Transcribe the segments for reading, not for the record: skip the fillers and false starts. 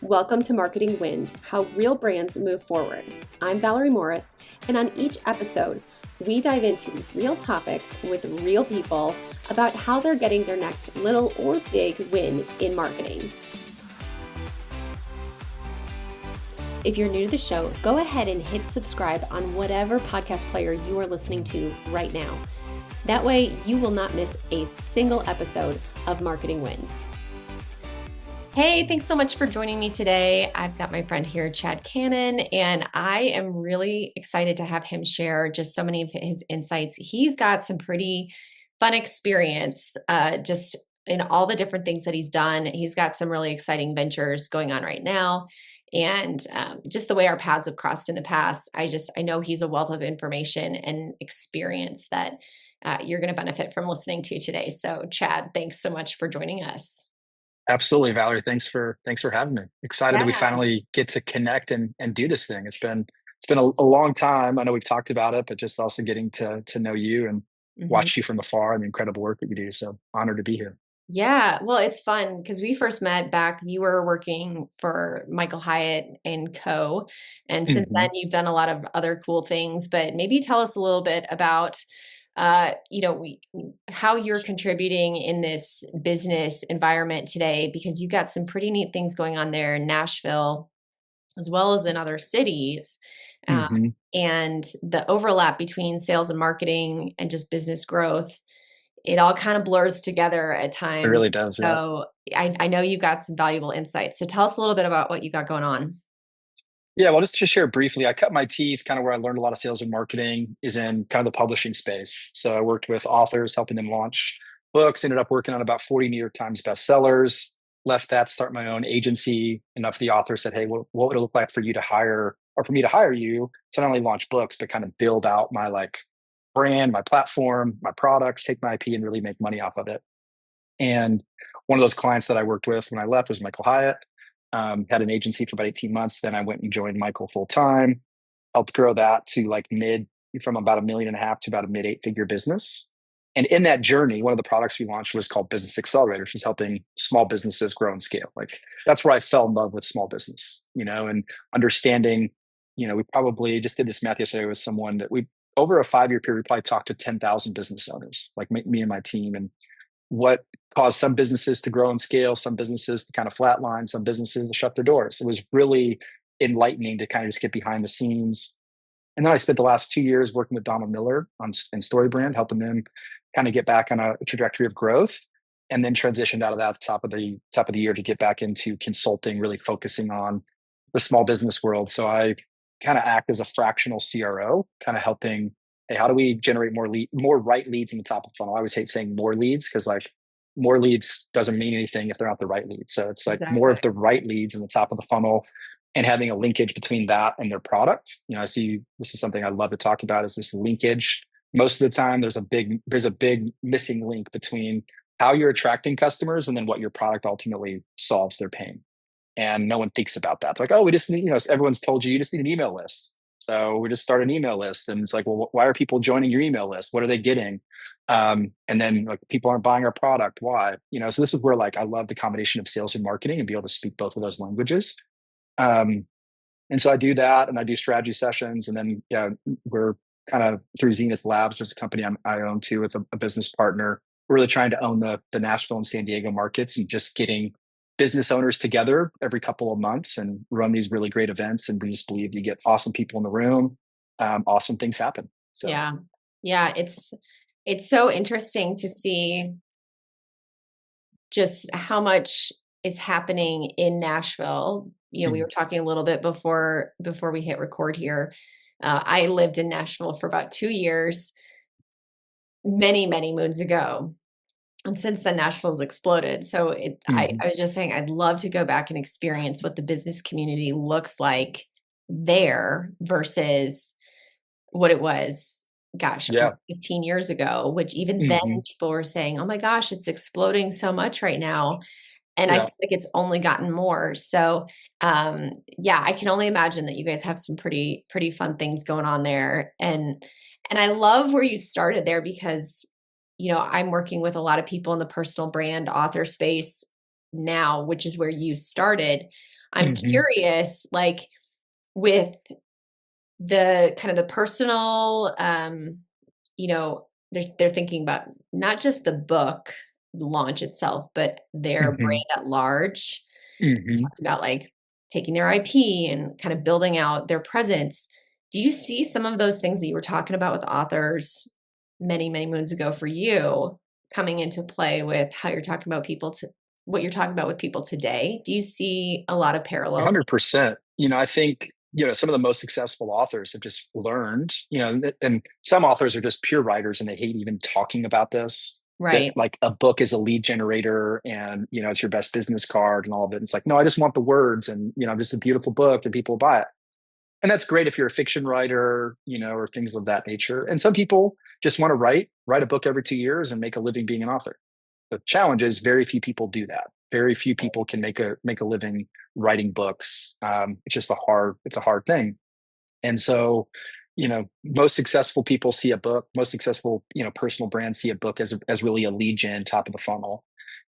Welcome to Marketing Wins, how real brands move forward. I'm Valerie Morris, and on each episode, we dive into real topics with real people about how they're getting their next little or big win in marketing. If you're new to the show, go ahead and hit subscribe on whatever podcast player you are listening to right now. That way, you will not miss a single episode of Marketing Wins. Hey, thanks so much for joining me today. I've got my friend here, Chad Cannon, and I am really excited to have him share just so many of his insights. He's got some pretty fun experience just in all the different things that he's done. He's got some really exciting ventures going on right now. And just the way our paths have crossed in the past, I know he's a wealth of information and experience that you're going to benefit from listening to today. So Chad, thanks so much for joining us. Absolutely, Valerie. Thanks for having me. Excited that we Yeah. finally get to connect and do this thing. It's been a long time. I know we've talked about it, but just also getting to know you and Mhm. watch you from afar and the incredible work that you do. So honored to be here. Yeah, well, it's fun because we first met back, you were working for Michael Hyatt and Co. And since hmm then, you've done a lot of other cool things, but maybe tell us a little bit about, how you're contributing in this business environment today, because you've got some pretty neat things going on there in Nashville, as well as in other cities. Uh, hmm and the overlap between sales and marketing and just business growth, it all kind of blurs together at It times. really does. Yeah. So I know you got some valuable insights. So tell us a little bit about what you got going on. Yeah. Well, just to share briefly, I cut my teeth kind of where I learned a lot of sales and marketing is in kind of the publishing space. So I worked with authors, helping them launch books, ended up working on about 40 New York Times bestsellers, left that to start my own agency. Enough the author said, hey, what would it look like for you to hire or for me to hire you to not only launch books, but kind of build out my brand, my platform, my products, take my IP and really make money off of it. And one of those clients that I worked with when I left was Michael Hyatt. Had an agency for about 18 months. Then I went and joined Michael full time, helped grow that to from about 1.5 million to about a mid 8-figure business. And in that journey, one of the products we launched was called Business Accelerator, which is helping small businesses grow and scale. Like that's where I fell in love with small business, and understanding, we probably just did this math yesterday with someone that we, over a 5-year period, we probably talked to 10,000 business owners, like me and my team, and what caused some businesses to grow and scale, some businesses to kind of flatline, some businesses to shut their doors. It was really enlightening to kind of just get behind the scenes. And then I spent the last 2 years working with Donald Miller in StoryBrand, helping them kind of get back on a trajectory of growth, and then transitioned out of that at the top of the year to get back into consulting, really focusing on the small business world. So I kind of act as a fractional CRO, kind of helping, hey, how do we generate more right leads in the top of the funnel? I always hate saying more leads because more leads doesn't mean anything if they're not the right leads. So it's like more Exactly. of the right leads in the top of the funnel and having a linkage between that and their product. I see this is something I love to talk about is this linkage. Most of the time there's a big missing link between how you're attracting customers and then what your product ultimately solves their pain. And no one thinks about that. They're like, oh, we just need, everyone's told you just need an email list. So we just start an email list. And it's like, well, why are people joining your email list? What are they getting? And then like people aren't buying our product. Why? So this is where I love the combination of sales and marketing and be able to speak both of those languages. Um, and so I do that and I do strategy sessions. And then, we're kind of through Zenith Labs, which is a company I own too. It's a business partner. We're really trying to own the Nashville and San Diego markets and just getting business owners together every couple of months and run these really great events. And we just believe you get awesome people in the room, awesome things happen. So Yeah. Yeah. It's so interesting to see just how much is happening in Nashville. We mhm, were talking a little bit before we hit record here. I lived in Nashville for about 2 years, many, many moons ago. And since then, Nashville's exploded. So mhm. I was just saying, I'd love to go back and experience what the business community looks like there versus what it was, gosh, Yeah. 15 years ago, which even then hmm people were saying, oh my gosh, it's exploding so much right now. And I Yeah. feel like it's only gotten more. So, yeah, I can only imagine that you guys have some pretty fun things going on there. And I love where you started there because, I'm working with a lot of people in the personal brand author space now, which is where you started. I'm Hmm. curious, like with the kind of the personal, you know, they're thinking about not just the book launch itself, but their Hmm. brand at large. Hmm. Talking about like taking their IP and kind of building out their presence. Do you see some of those things that you were talking about with authors many, many moons ago for you coming into play with how you're talking about people to what you're talking about with people today? Do you see a lot of parallels? 100%. I think, some of the most successful authors have just learned, and some authors are just pure writers and they hate even talking about this, that Right. like a book is a lead generator and, it's your best business card and all of it. It's like, no, I just want the words and, just a beautiful book and people buy it. And that's great if you're a fiction writer, or things of that nature. And some people just want to write a book every 2 years and make a living being an author. The challenge is very few people do that. Very few people can make a living writing books. It's a hard thing. And so, most successful people see a book, most successful, personal brands see a book as really a lead gen, top of the funnel.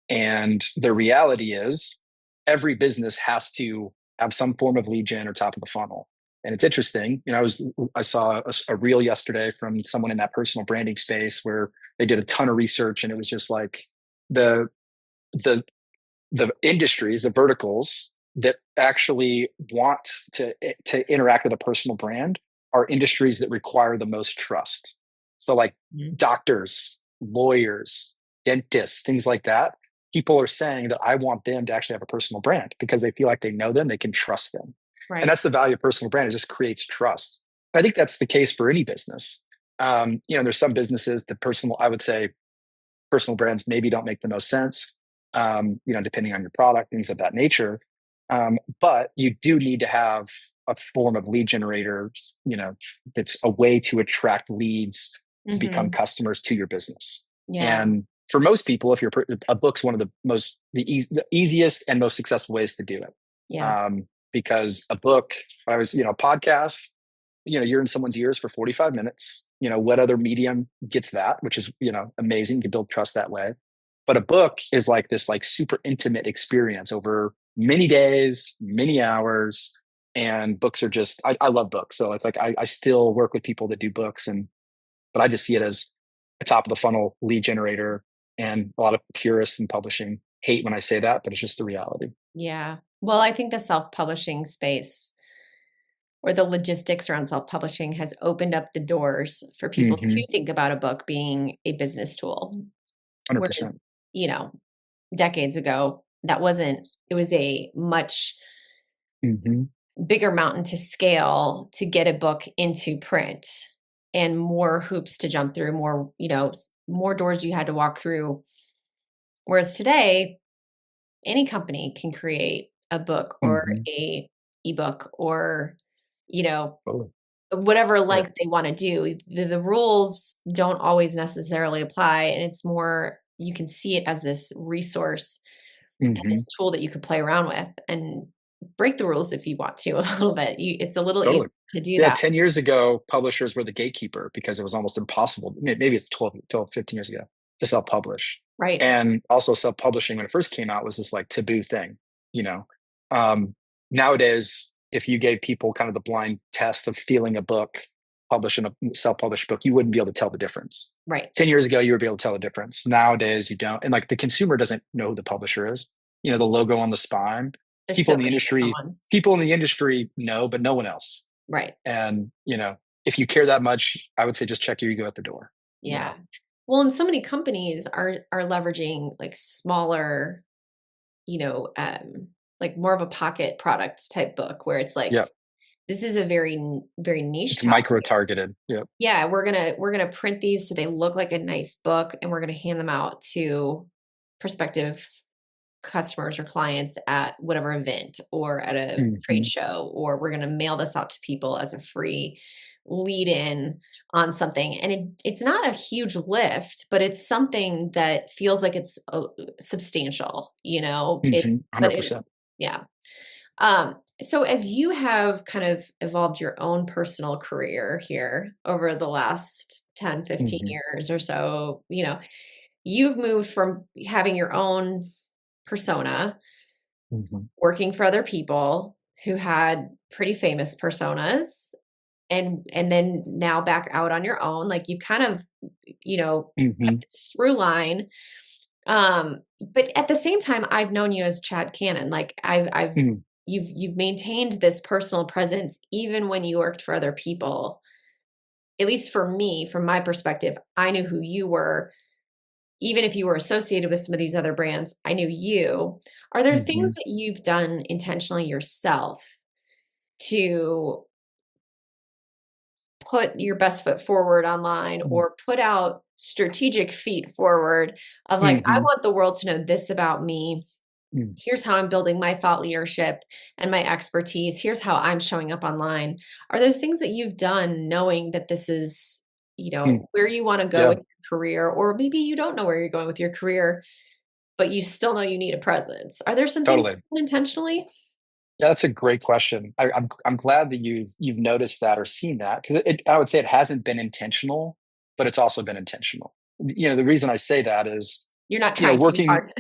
And the reality is every business has to have some form of lead gen or top of the funnel. And it's interesting. I saw a reel yesterday from someone in that personal branding space where they did a ton of research and it was just like the the the industries, the verticals that actually want to interact with a personal brand are industries that require the most trust. So like Mhm. doctors, lawyers, dentists, things like that. People are saying that I want them to actually have a personal brand because they feel like they know them, they can trust them. And Right. that's the value of personal brand. It just creates trust. I think that's the case for any business. There's some businesses that I would say personal brands maybe don't make the most sense, depending on your product, things of that nature. But you do need to have a form of lead generator, that's a way to attract leads to become Mhm. customers to your business. Yeah. And for most people, if a book's one of the easiest and most successful ways to do it. Yeah. Because a book, podcast, you're in someone's ears for 45 minutes. What other medium gets that, which is, amazing. You can build trust that way. But a book is like this like super intimate experience over many days, many hours. And books are just, I love books. So it's like, I still work with people that do books but I just see it as a top of the funnel lead generator. And a lot of purists in publishing hate when I say that, but it's just the reality. Yeah. Well, I think the self-publishing space or the logistics around self-publishing has opened up the doors for people Mm-hmm. to think about a book being a business tool. Whereas, 100%. you know, decades ago, that wasn't it was a much Mm-hmm. bigger mountain to scale to get a book into print and more hoops to jump through, more, more doors you had to walk through. Whereas today, any company can create a book or Mm-hmm. a ebook or, you know, Totally. whatever Yeah. length they want to do. The rules don't always necessarily apply. And it's more, you can see it as this resource and Mm-hmm. this tool that you could play around with and break the rules if you want to a little bit. It's a little easier Totally. to do Yeah, that. 10 years ago, publishers were the gatekeeper because it was almost impossible. Maybe it's 15 years ago to self-publish. Right. And also self-publishing when it first came out was this like taboo thing, you know. Um, Nowadays, if you gave people kind of the blind test of feeling a book, publishing a self-published book, you wouldn't be able to tell the difference. Right. 10 years ago, you would be able to tell the difference. Nowadays, you don't. And like the consumer doesn't know who the publisher is. The logo on the spine. There's People so in the many different industry, ones. people in the industry know, but no one else. Right. And, if you care that much, I would say just check your ego at the door, Yeah. Well, and so many companies are leveraging like smaller, you know, like more of a pocket products type book where it's like Yeah. this is a very niche It's topic. micro targeted. Yeah. Yeah, we're gonna print these so they look like a nice book, and we're gonna hand them out to prospective customers or clients at whatever event or at a trade Hmm. show, or we're gonna mail this out to people as a free lead in on something. And it's not a huge lift, but it's something that feels like it's substantial, but it, 100%. yeah. So as you have kind of evolved your own personal career here over the last 10, 15 Hmm. years or so, you've moved from having your own persona Mhm. working for other people who had pretty famous personas, and then now back out on your own. Like, you kind of, have Mhm. this through line. But at the same time, I've known you as Chad Cannon. Like, I've Mhm. you've maintained this personal presence even when you worked for other people. At least for me, from my perspective, I knew who you were. Even if you were associated with some of these other brands, I knew you. Are there things Mhm. that you've done intentionally yourself to put your best foot forward online, Mhm. or put out strategic feet forward of like, I Mhm. want the world to know this about me. Mhm. Here's how I'm building my thought leadership and my expertise. Here's how I'm showing up online. Are there things that you've done knowing that this is, Mhm. where you want to go Yeah, with your career, or maybe you don't know where you're going with your career, but you still know you need a presence? Are there some things totally. intentionally? Yeah, that's a great question. I'm glad that you've noticed that or seen that, because I would say it hasn't been intentional, but it's also been intentional. The reason I say that is, You're not trying too working. hard.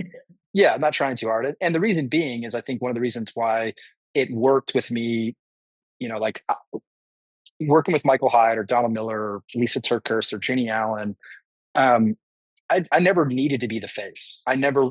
Yeah, I'm not trying too hard, and the reason being is I think one of the reasons why it worked with me, like working with Michael Hyde or Donald Miller or Lisa Turkhurst or Jenny Allen. Um, I never needed to be the face. I never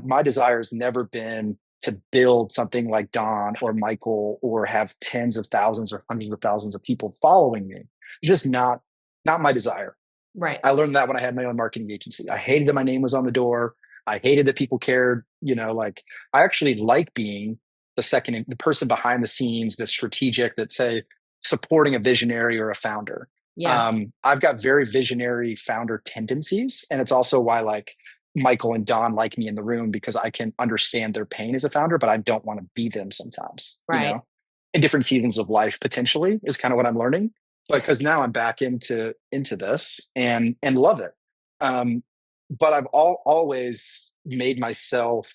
my desire has never been to build something like Don or Michael or have tens of thousands or hundreds of thousands of people following me. It's just not my desire. Right. I learned that when I had my own marketing agency. I hated that my name was on the door. I hated that people cared. Like I actually like being the person behind the scenes, the strategic, that say supporting a visionary or a founder. Yeah. I've got very visionary founder tendencies, and it's also why like Michael and Don like me in the room, because I can understand their pain as a founder, but I don't want to be them sometimes. Right. In different seasons of life, potentially is kind of what I'm learning, but because now I'm back into this and love it. Um, but I've always made myself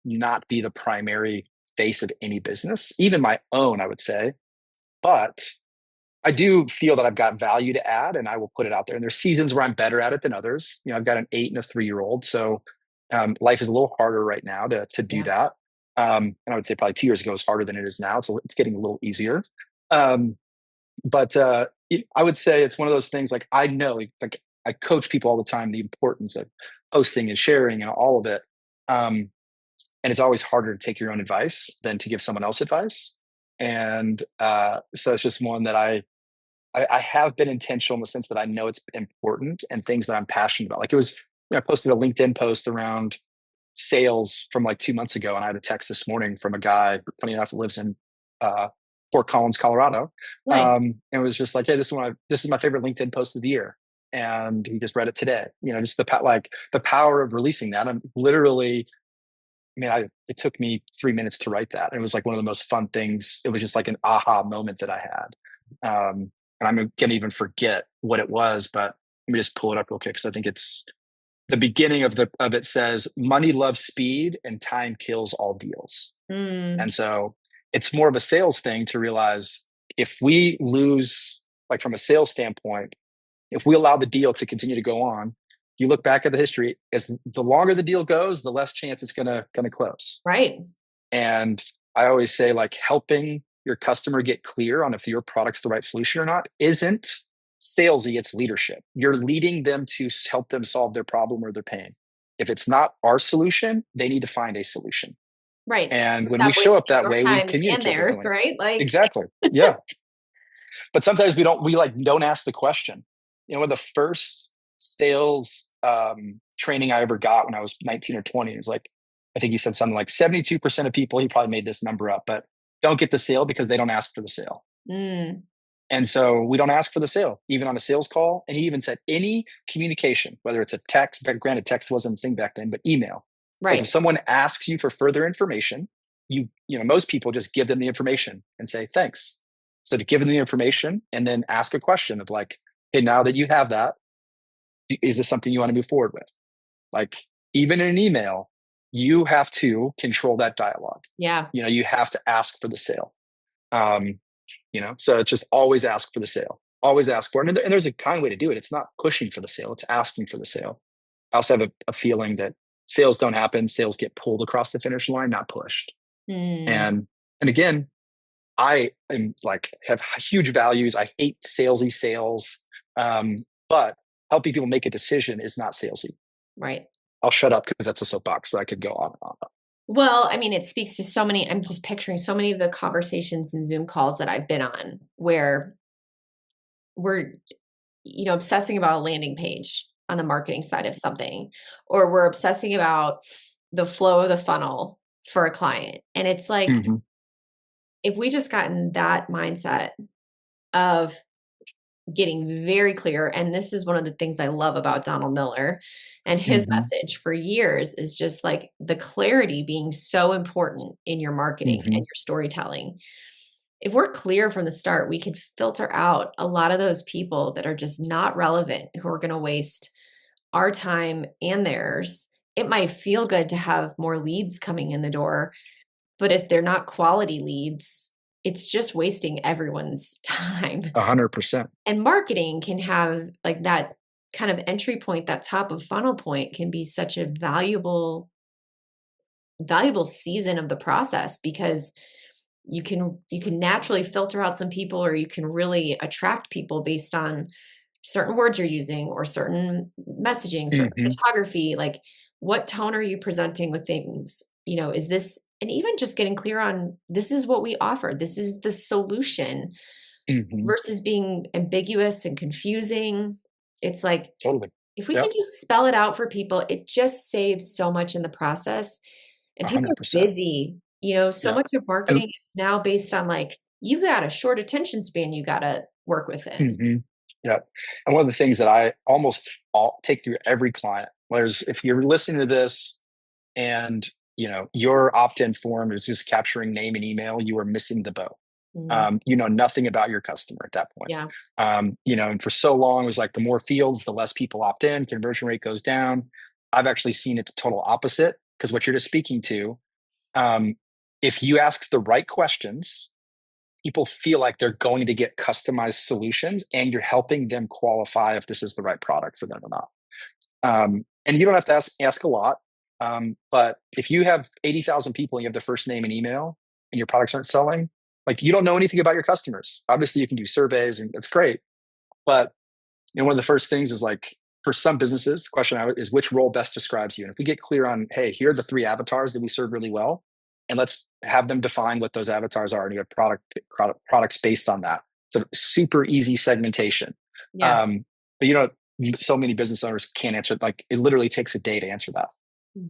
not be the primary face of any business, even my own, I would say. But I do feel that I've got value to add, and I will put it out there. And there's seasons where I'm better at it than others. I've got an 8 and a 3-year-old, so life is a little harder right now to do Yeah. that. And I would say probably 2 years ago was harder than it is now. So it's getting a little easier. Um, but I would say it's one of those things. Like I know, like I coach people all the time the importance of posting and sharing and all of it. Um, and it's always harder to take your own advice than to give someone else advice. And so it's just one that I have been intentional in the sense that I know it's important and things that I'm passionate about. Like it was, I posted a LinkedIn post around sales from like 2 months ago, and I had a text this morning from a guy, funny enough, that lives in uh, Fort Collins, Colorado. Nice. And it was just like, hey, this is my favorite LinkedIn post of the year, and he just read it today. Just the power of releasing that. I'm literally, it took me 3 minutes to write that. It was like one of the most fun things. It was just like an aha moment that I had. And I'm gonna even forget what it was, but let me just pull it up real quick because I think it's the beginning of it says money loves speed and time kills all deals. Mm, And so it's more of a sales thing to realize if we lose, like from a sales standpoint, if we allow the deal to continue to go on, you look back at the history, as the longer the deal goes, the less chance it's gonna close. right. And I always say, like, helping your customer get clear on if your product's the right solution or not isn't salesy, it's leadership. You're leading them to help them solve their problem or their pain. If it's not our solution, they need to find a solution. Right. And when we Stop show up wasting that your way, we time and communicate theirs, differently. right? Like, Exactly. Yeah. But sometimes we like don't ask the question. One of the first sales training I ever got when I was 19 or 20 is like, I think he said something like 72% of people, he probably made this number up, but don't get the sale because they don't ask for the sale. mm, And so we don't ask for the sale, even on a sales call. And he even said any communication, whether it's a text, but granted, text wasn't a thing back then, but email. So if right. someone asks you for further information, most people just give them the information and say, thanks. So to give them the information and then ask a question of like, hey, now that you have that, is this something you want to move forward with? Like, even in an email, you have to control that dialogue. Yeah. You have to ask for the sale. Um, so it's just always ask for the sale, always ask for it. And there's a kind way to do it. It's not pushing for the sale, it's asking for the sale. I also have a feeling that sales don't happen, sales get pulled across the finish line, not pushed. Mm, And again, I am like have huge values. I hate salesy sales. Um, but helping people make a decision is not salesy. right. I'll shut up because that's a soapbox that I could go on and on. Well, I mean, it speaks to so many. I'm just picturing so many of the conversations and Zoom calls that I've been on where we're, obsessing about a landing page on the marketing side of something, or we're obsessing about the flow of the funnel for a client. And it's like, Mm-hmm. if we just got in that mindset of getting very clear, and this is one of the things I love about Donald Miller and his Mm-hmm. message for years is just like the clarity being so important in your marketing and Mm-hmm. your storytelling. If we're clear from the start, we can filter out a lot of those people that are just not relevant, who are going to waste our time and theirs. It might feel good to have more leads coming in the door, but if they're not quality leads, it's just wasting everyone's time. 100%. And marketing can have like that kind of entry point, that top of funnel point can be such a valuable season of the process, because you can naturally filter out some people, or you can really attract people based on certain words you're using, or certain messaging, certain Mm-hmm. photography, like what tone are you presenting with things? Is this, and even just getting clear on, this is what we offer, this is the solution, Mm-hmm. versus being ambiguous and confusing. It's like, Totally. if we can Yep. just spell it out for people, it just saves so much in the process. And people are 100%. busy, so Yeah. much of And marketing is now based on like, you got a short attention span you got to work within. hmm yeah. And one of the things that I almost all take through every client, whereas if you're listening to this and your opt-in form is just capturing name and email, you are missing the boat. Mm, You know nothing about your customer at that point. yeah. And for so long it was like the more fields, the less people opt in, conversion rate goes down. I've actually seen it the total opposite, because what you're just speaking to, um, if you ask the right questions, people feel like they're going to get customized solutions, and you're helping them qualify if this is the right product for them or not. And you don't have to ask a lot. But if you have 80,000 people and you have their first name and email and your products aren't selling, like, you don't know anything about your customers. Obviously, you can do surveys and it's great. But one of the first things is like, for some businesses, the question is which role best describes you. And if we get clear on, hey, here are the three avatars that we serve really well, and let's have them define what those avatars are, and you have products based on that. It's a super easy segmentation. Yeah. Um, but so many business owners can't answer it. Like, it literally takes a day to answer that.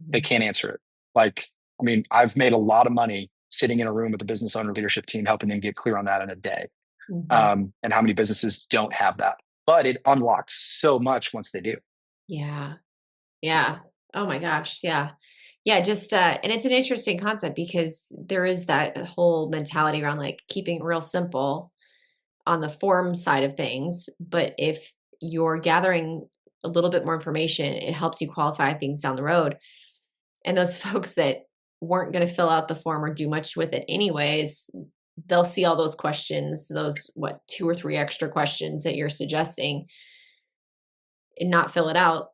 They Mhm. can't answer it. Like, I mean, I've made a lot of money sitting in a room with the business owner leadership team, helping them get clear on that in a day. Mhm. And how many businesses don't have that? But it unlocks so much once they do. Yeah. Yeah. Oh my gosh. Yeah. Yeah. Just, and it's an interesting concept because there is that whole mentality around like keeping it real simple on the form side of things. But if you're gathering a little bit more information, it helps you qualify things down the road. And those folks that weren't going to fill out the form or do much with it anyways, they'll see all those questions, those, what, two or three extra questions that you're suggesting, and not fill it out.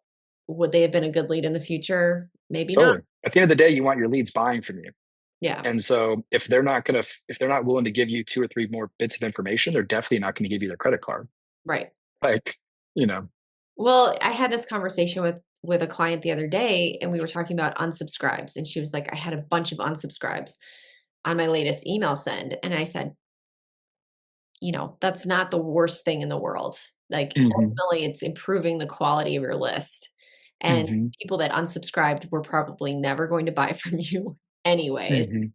Would they have been a good lead in the future? Maybe not. Totally. At the end of the day, you want your leads buying from you. Yeah. And so if they're not willing to give you two or three more bits of information, they're definitely not going to give you their credit card. Right. Like, you know, Well, I had this conversation with a client the other day, and we were talking about unsubscribes, and she was like, I had a bunch of unsubscribes on my latest email send. And I said, that's not the worst thing in the world. Like, hmm ultimately, it's improving the quality of your list. And hmm people that unsubscribed were probably never going to buy from you anyways. hmm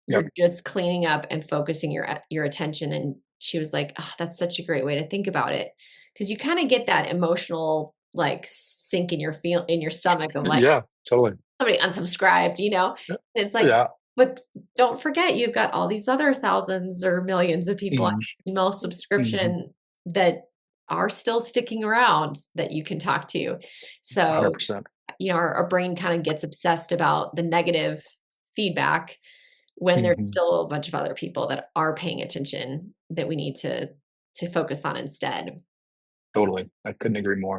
You're yep, just cleaning up and focusing your attention. And she was like, oh, that's such a great way to think about it. Because you kind of get that emotional like sink in your stomach of like, yeah, totally, somebody unsubscribed. And it's like, yeah, but don't forget, you've got all these other thousands or millions of people on hmm email hmm subscription that are still sticking around that you can talk to. So, 100%. our brain kind of gets obsessed about the negative feedback when there's hmm still a bunch of other people that are paying attention that we need to focus on instead. Totally. I couldn't agree more.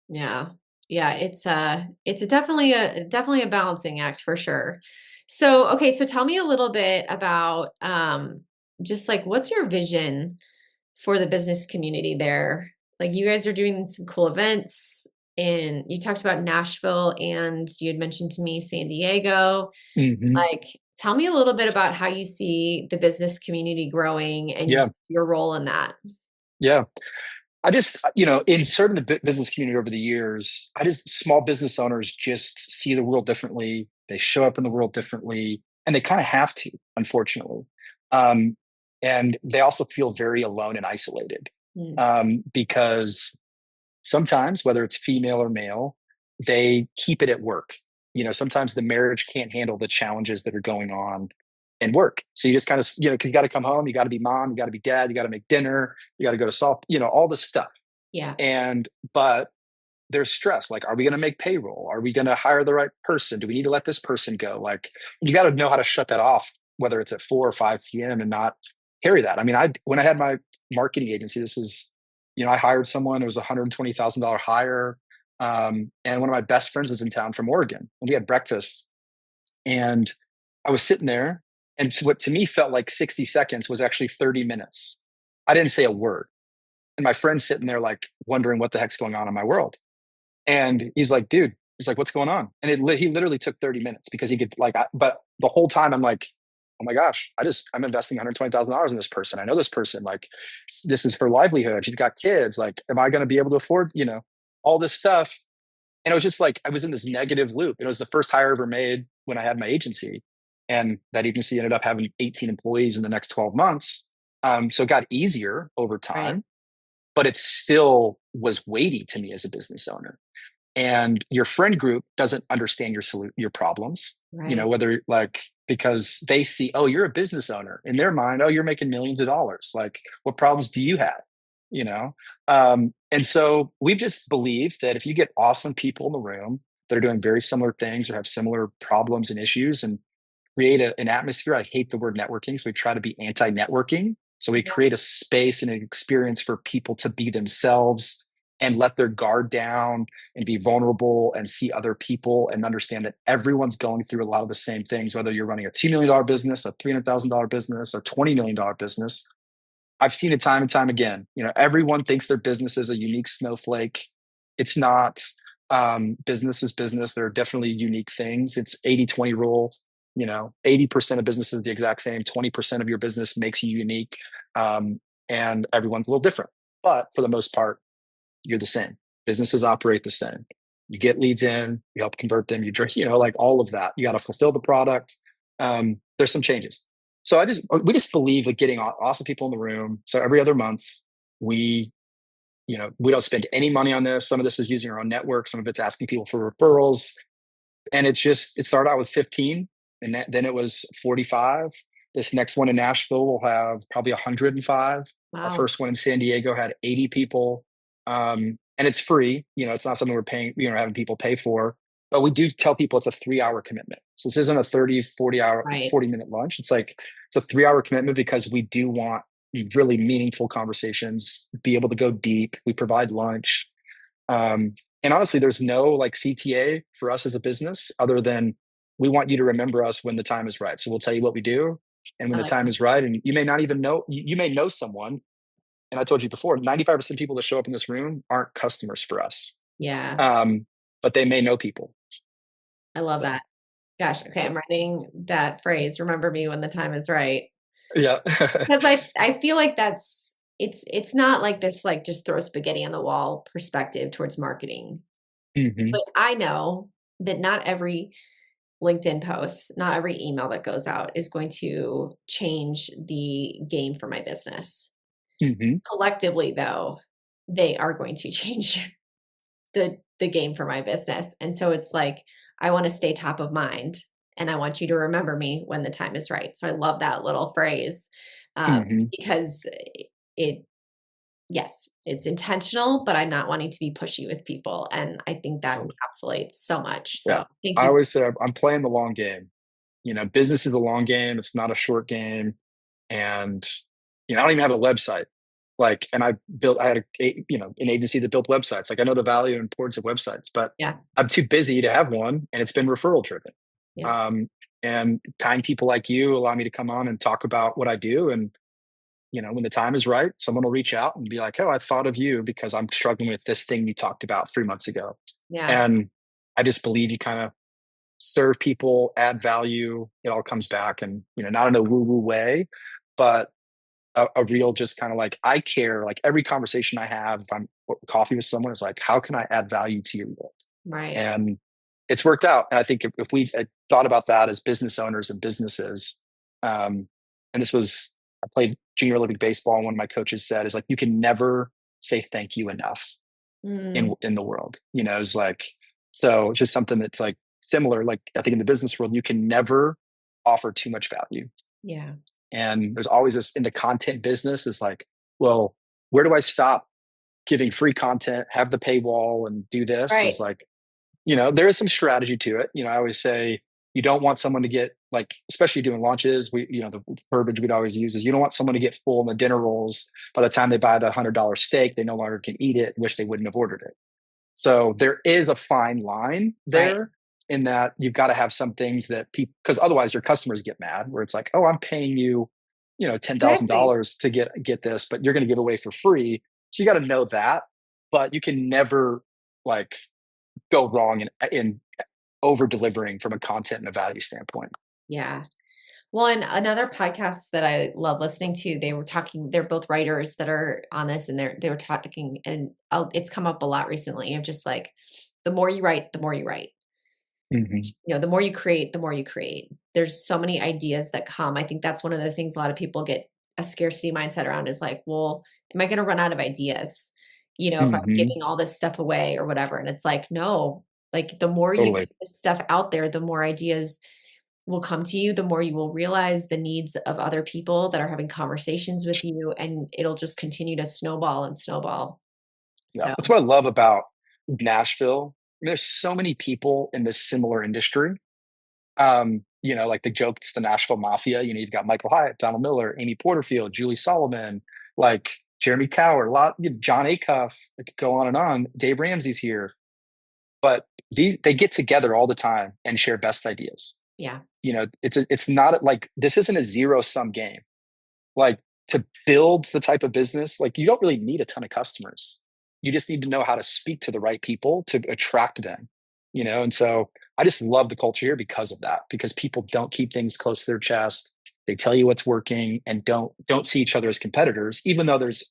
Yeah. Yeah, it's definitely a balancing act for sure. So, okay, so tell me a little bit about just like what's your vision for the business community there? Like you guys are doing some cool events and you talked about Nashville and you had mentioned to me San Diego. Hmm. Like tell me a little bit about how you see the business community growing and Yeah. your role in that. Yeah. I just, in serving the business community over the years, small business owners just see the world differently. They show up in the world differently, and they kind of have to, unfortunately. Um, and they also feel very alone and isolated Mm, because sometimes, whether it's female or male, they keep it at work. Sometimes the marriage can't handle the challenges that are going on in work. So you just kind of, 'cause you got to come home, you got to be mom, you got to be dad, you got to make dinner, you got to go to soft, all this stuff. yeah, But there's stress. Like, are we going to make payroll? Are we going to hire the right person? Do we need to let this person go? Like, you got to know how to shut that off, whether it's at 4 or 5 p.m. and not carry that. I mean, when I had my marketing agency, I hired someone, it was $120,000 hire. And one of my best friends was in town from Oregon, and we had breakfast, and I was sitting there, and what to me felt like 60 seconds was actually 30 minutes. I didn't say a word. And my friend's sitting there like wondering what the heck's going on in my world. And he's like, dude, he's like, what's going on? And he literally took 30 minutes because he could but the whole time I'm like, oh my gosh, I'm investing $120,000 in this person. I know this person, like, this is her livelihood. She's got kids. Like, am I going to be able to afford, all this stuff? And it was just like, I was in this negative loop. It was the first hire I ever made when I had my agency. And that agency ended up having 18 employees in the next 12 months. So it got easier over right, time, but it still was weighty to me as a business owner. And your friend group doesn't understand your problems, right. whether like, because they see, oh, you're a business owner. In their mind, oh, you're making millions of dollars. Like, what problems do you have? You know? And so we've just believed that if you get awesome people in the room that are doing very similar things or have similar problems and issues, and create an atmosphere. I hate the word networking, so we try to be anti-networking. So we create a space and an experience for people to be themselves and let their guard down and be vulnerable and see other people and understand that everyone's going through a lot of the same things, whether you're running a $2 million business, a $300,000 business, a $20 million business. I've seen it time and time again. Everyone thinks their business is a unique snowflake. It's not. Business is business. There are definitely unique things. It's 80-20 rule. 80% of businesses are the exact same. 20% of your business makes you unique. And everyone's a little different. But for the most part, you're the same. Businesses operate the same. You get leads in, you help convert them, like all of that. You got to fulfill the product. There's some changes. So we just believe that getting awesome people in the room. So every other month, we, we don't spend any money on this. Some of this is using our own network. Some of it's asking people for referrals. And it started out with 15, and then it was 45. This next one in Nashville will have probably 105. Our Wow. first one in San Diego had 80 people. And it's free. It's not something we're paying, having people pay for. But we do tell people it's a 3 hour commitment. So this isn't a 30, Right. 40-minute lunch. It's a 3 hour commitment because we do want really meaningful conversations, be able to go deep. We provide lunch. And honestly, there's no like CTA for us as a business other than we want you to remember us when the time is right. So we'll tell you what we do. And when I the like time that. is right, and you may not even know, you may know someone. And I told you before, 95% of people that show up in this room aren't customers for us. Yeah, Um, but they may know people. I love So, that. Gosh, okay, I'm writing that phrase, remember me when the time is right. yeah. Because I feel like it's not like this like just throw spaghetti on the wall perspective towards marketing. Hmm. But I know that not every LinkedIn post, not every email that goes out is going to change the game for my business. Hmm. Collectively though, they are going to change the game for my business. And so it's like I want to stay top of mind and I want you to remember me when the time is right. So I love that little phrase Hmm. because it yes, it's intentional, but I'm not wanting to be pushy with people. And I think that So, encapsulates so much. yeah, So thank I you. always say I'm playing the long game. Business is a long game. It's not a short game. And, I don't even have a website. Like, and I had an agency that built websites. Like, I know the value and importance of websites, but Yeah. I'm too busy to have one, and it's been referral driven. Yeah. Um, and kind people like you allow me to come on and talk about what I do. And, when the time is right, someone will reach out and be like, oh, I thought of you because I'm struggling with this thing you talked about 3 months ago. Yeah. And I just believe you kind of serve people, add value, it all comes back. And, not in a woo woo way, but a real just kind of like, I care. Like every conversation I have, if I'm coffee with someone, is like, how can I add value to your world? Right. And it's worked out. And I think if we had thought about that as business owners and businesses, and this was, I played junior league baseball, and one of my coaches said is like, you can never say thank you enough Mm, in the world. It's like, so it's just something that's like similar. Like I think in the business world, you can never offer too much value. yeah. And there's always this in the content business is like, well, where do I stop giving free content, have the paywall and do this? Right. Is like, there is some strategy to it. I always say you don't want someone to get like, especially doing launches. The verbiage we'd always use is you don't want someone to get full in the dinner rolls. By the time they buy the $100 steak, they no longer can eat it, wish they wouldn't have ordered it. So there is a fine line Right. there in that you've got to have some things that people, because otherwise your customers get mad where it's like, oh, I'm paying you, Exactly. $10,000 to get this, but you're going to give away for free. So you got to know that, but you can never like go wrong in over delivering from a content and a value standpoint. Yeah. Well, and another podcast that I love listening to, they're both writers that are on this, and they were talking, and it's come up a lot recently of just like, the more you write, the more you write. Mm-hmm. The more you create, the more you create. There's so many ideas that come. I think that's one of the things a lot of people get a scarcity mindset around is like, well, am I going to run out of ideas? If I'm Mm-hmm. giving all this stuff away or whatever. And it's like, no, like the more you Totally. get this stuff out there, the more ideas will come to you, the more you will realize the needs of other people that are having conversations with you, and it'll just continue to snowball and snowball. Yeah. So, That's what I love about Nashville. There's so many people in this similar industry. Like the joke, it's the Nashville Mafia. You've got Michael Hyatt, Donald Miller, Amy Porterfield, Julie Solomon, like Jeremy Cower, John Acuff. I could go on and on. Dave Ramsey's here, but they get together all the time and share best ideas. yeah. It's not like this isn't a zero sum game. Like to build the type of business, like you don't really need a ton of customers. You just need to know how to speak to the right people to attract them, And so I just love the culture here because of that, because people don't keep things close to their chest. They tell you what's working and don't see each other as competitors, even though there's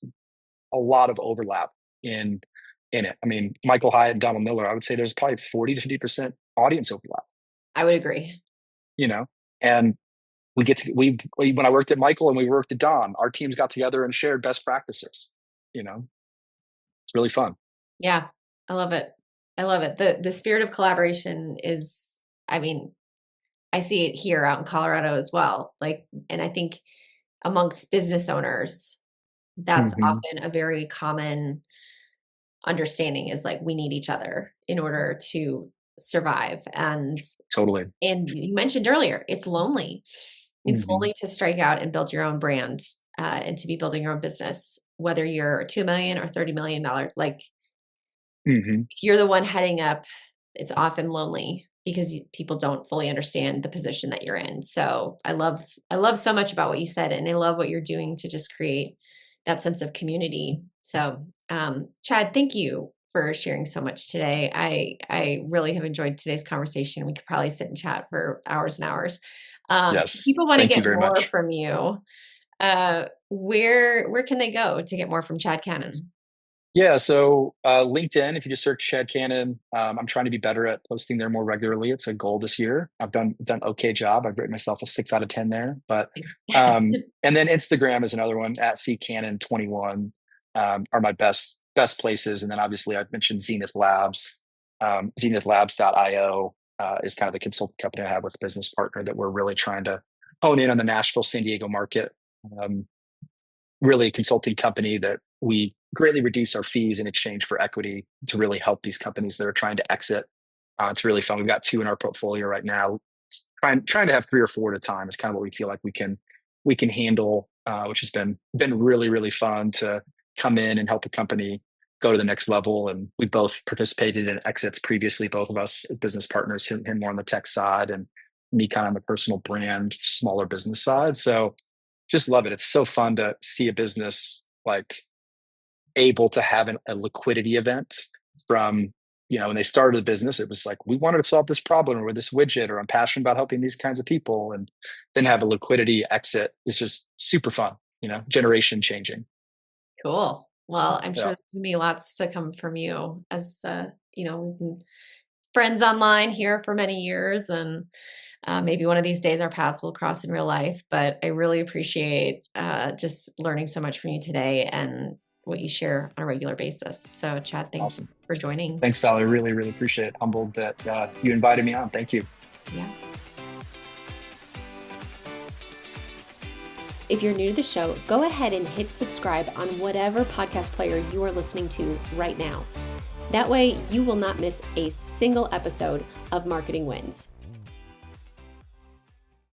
a lot of overlap in it. I mean, Michael Hyatt and Donald Miller, I would say there's probably 40 to 50% audience overlap, I would agree. you know, and when I worked at Michael and we worked at Don, our teams got together and shared best practices. It's really fun. Yeah. I love it. I love it. The spirit of collaboration is, I mean, I see it here out in Colorado as well. Like, and I think amongst business owners, that's Hmm. often a very common understanding is like we need each other in order to survive. Totally. And you mentioned earlier, it's lonely. It's Hmm. lonely to strike out and build your own brand, and to be building your own business, whether you're 2 million or $30 million. Like Hmm. if you're the one heading up, it's often lonely because people don't fully understand the position that you're in. So I love so much about what you said, and I love what you're doing to just create that sense of community. So, Chad, thank you for sharing so much today. I really have enjoyed today's conversation. We could probably sit and chat for hours and hours. If Yes. people want to Thank you get very more much. from you, where can they go to get more from Chad Cannon? Yeah. So LinkedIn, if you just search Chad Cannon, I'm trying to be better at posting there more regularly. It's a goal this year. I've done okay job. I've rated myself a 6 out of 10 there. But and then Instagram is another one at ccannon21 are my best places. And then obviously I've mentioned Zenith Labs. Zenithlabs.io is kind of the consulting company I have with a business partner that we're really trying to hone in on the Nashville, San Diego market. Um, Really a consulting company that we greatly reduce our fees in exchange for equity to really help these companies that are trying to exit. It's really fun. We've got two in our portfolio right now. Trying to have three or four at a time is kind of what we feel like we can handle, which has been really really fun to come in and help a company go to the next level. And we both participated in exits previously, both of us as business partners. Him more on the tech side, and me kind of on the personal brand, smaller business side. So just love it. It's so fun to see a business like able to have a liquidity event from, when they started the business, it was like, we wanted to solve this problem or this widget, or I'm passionate about helping these kinds of people. And then have a liquidity exit is just super fun, generation changing. Cool. Well, I'm sure Yeah. there's gonna be lots to come from you as, we've been friends online here for many years, and maybe one of these days our paths will cross in real life. But I really appreciate just learning so much from you today and what you share on a regular basis. So, Chad, thanks Awesome. for joining. Thanks, Valerie. Really, really appreciate it. Humbled that you invited me on. Thank you. Yeah. If you're new to the show, go ahead and hit subscribe on whatever podcast player you are listening to right now. That way, you will not miss a single episode of Marketing Wins.